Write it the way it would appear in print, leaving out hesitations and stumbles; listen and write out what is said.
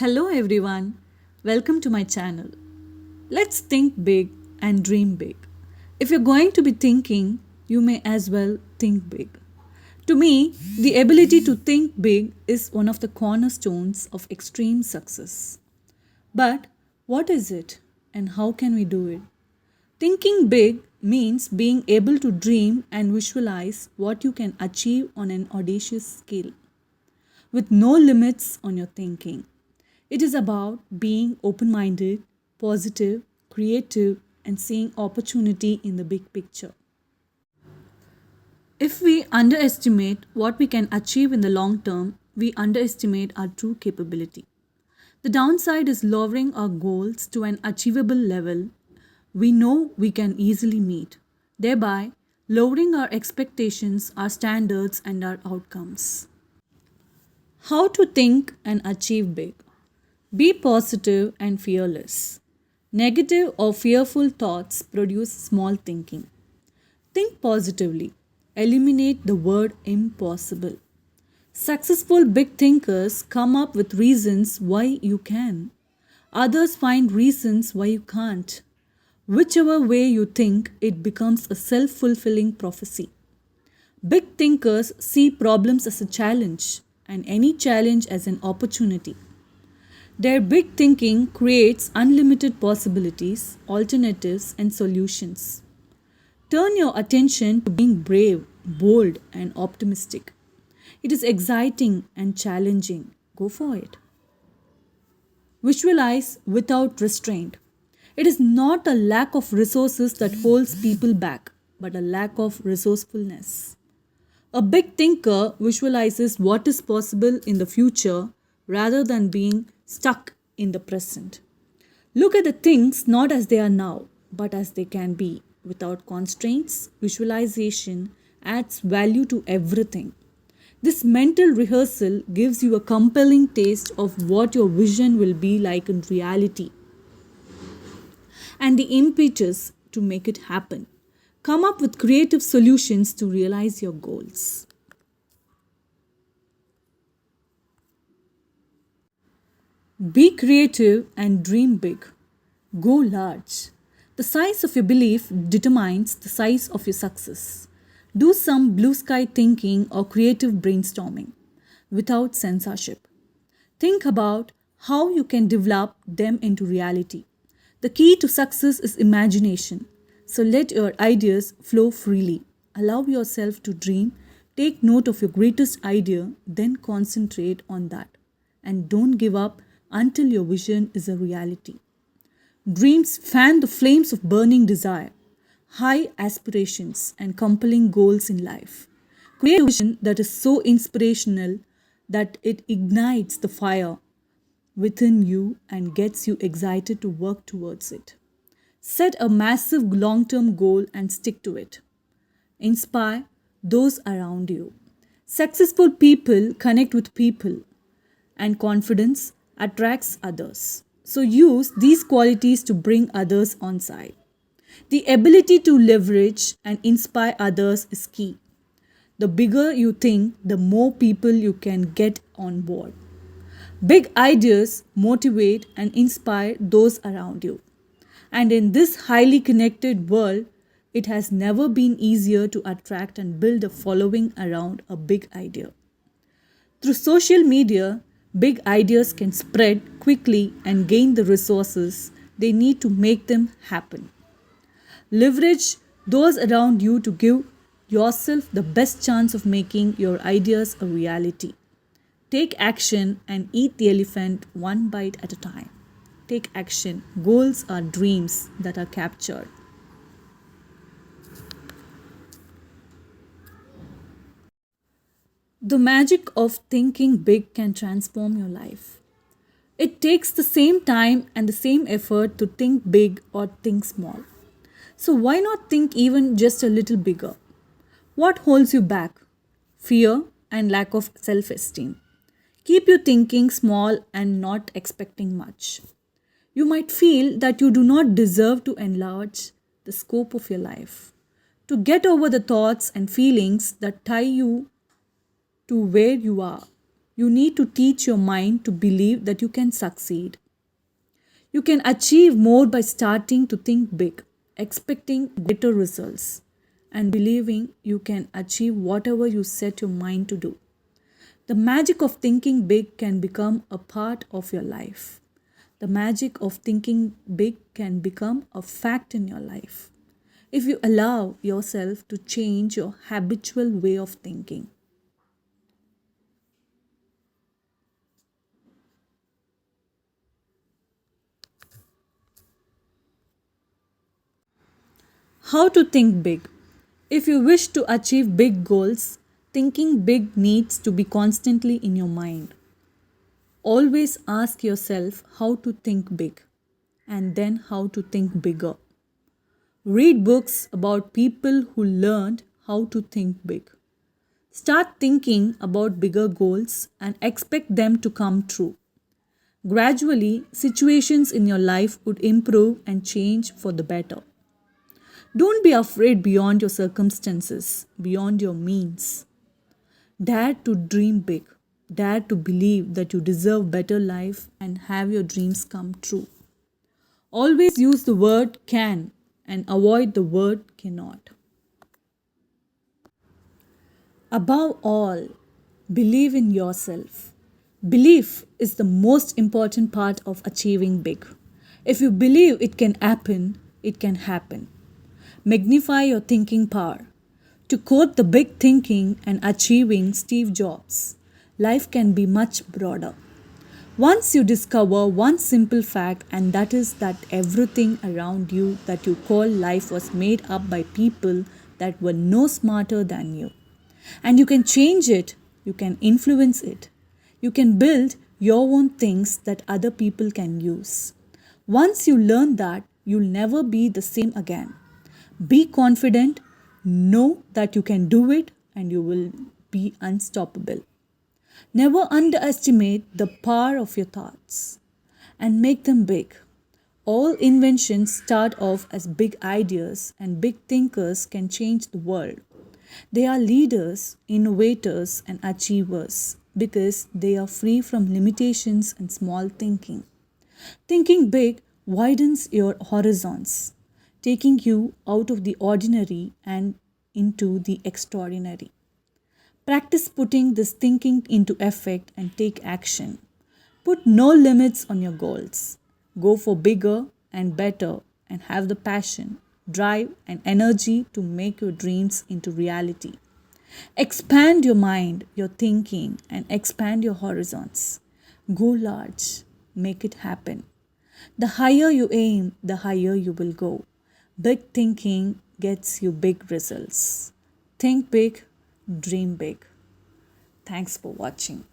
Hello everyone, welcome to my channel. Let's think big and dream big. If you're going to be thinking, you may as well think big. To me, the ability to think big is one of the cornerstones of extreme success. But what is it and how can we do it? Thinking big means being able to dream and visualize what you can achieve on an audacious scale with no limits on your thinking. It is about being open minded, positive, creative, and seeing opportunity in the big picture. If we underestimate what we can achieve in the long term, we underestimate our true capability. The downside is lowering our goals to an achievable level we know we can easily meet, thereby lowering our expectations, our standards, and our outcomes. How to think and achieve big. Be positive and fearless. Negative or fearful thoughts produce small thinking. Think positively. Eliminate the word impossible. Successful big thinkers come up with reasons why you can. Others find reasons why you can't. Whichever way you think, it becomes a self fulfilling prophecy. Big thinkers see problems as a challenge and any challenge as an opportunity. Their big thinking creates unlimited possibilities, alternatives, and solutions. Turn your attention to being brave, bold, and optimistic. It is exciting and challenging. Go for it. Visualize without restraint. It is not a lack of resources that holds people back, but a lack of resourcefulness. A big thinker visualizes what is possible in the future rather than being stuck in the present. Look at the things not as they are now, but as they can be. Without constraints, visualization adds value to everything. This mental rehearsal gives you a compelling taste of what your vision will be like in reality and the impetus to make it happen. Come up with creative solutions to realize your goals. Be creative and dream big. Go large. The size of your belief determines the size of your success. Do some blue sky thinking or creative brainstorming without censorship. Think about how you can develop them into reality. The key to success is imagination. So let your ideas flow freely. Allow yourself to dream. Take note of your greatest idea, then concentrate on that. And don't give up until your vision is a reality. Dreams fan the flames of burning desire, high aspirations, and compelling goals in life. Create a vision that is so inspirational that it ignites the fire within you and gets you excited to work towards it. Set a massive long term goal and stick to it. Inspire those around you. Successful people connect with people, and confidence attracts others. So use these qualities to bring others on side. The ability to leverage and inspire others is key. The bigger you think, the more people you can get on board. Big ideas motivate and inspire those around you. And in this highly connected world, it has never been easier to attract and build a following around a big idea. Through social media, big ideas can spread quickly and gain the resources they need to make them happen. Leverage those around you to give yourself the best chance of making your ideas a reality. Take action and eat the elephant one bite at a time. Take action. Goals are dreams that are captured. The magic of thinking big can transform your life. It takes the same time and the same effort to think big or think small. So, why not think even just a little bigger? What holds you back? Fear and lack of self esteem. Keep you thinking small and not expecting much. You might feel that you do not deserve to enlarge the scope of your life. To get over the thoughts and feelings that tie you to where you are. You need to teach your mind to believe that you can succeed. You can achieve more by starting to think big, expecting better results, and believing you can achieve whatever you set your mind to do. The magic of thinking big can become a part of your life. The magic of thinking big can become a fact in your life if you allow yourself to change your habitual way of thinking. How to think big? If you wish to achieve big goals, thinking big needs to be constantly in your mind. Always ask yourself how to think big and then how to think bigger. Read books about people who learned how to think big. Start thinking about bigger goals and expect them to come true. Gradually, situations in your life would improve and change for the better. Don't be afraid beyond your circumstances, beyond your means. Dare to dream big. Dare to believe that you deserve better life and have your dreams come true. Always use the word can and avoid the word cannot. Above all, believe in yourself. Belief is the most important part of achieving big. If you believe it can happen, it can happen. Magnify your thinking power. To quote the big thinking and achieving Steve Jobs, life can be much broader. Once you discover one simple fact, and that is that everything around you that you call life was made up by people that were no smarter than you. And you can change it, you can influence it, you can build your own things that other people can use. Once you learn that, you'll never be the same again. Be confident, know that you can do it, and you will be unstoppable. Never underestimate the power of your thoughts and make them big. All inventions start off as big ideas, and big thinkers can change the world. They are leaders, innovators, and achievers because they are free from limitations and small thinking. Thinking big widens your horizons, taking you out of the ordinary and into the extraordinary. Practice putting this thinking into effect and take action. Put no limits on your goals. Go for bigger and better and have the passion, drive, and energy to make your dreams into reality. Expand your mind, your thinking, and expand your horizons. Go large, make it happen. The higher you aim, the higher you will go. Big thinking gets you big results. Think big, dream big. Thanks for watching.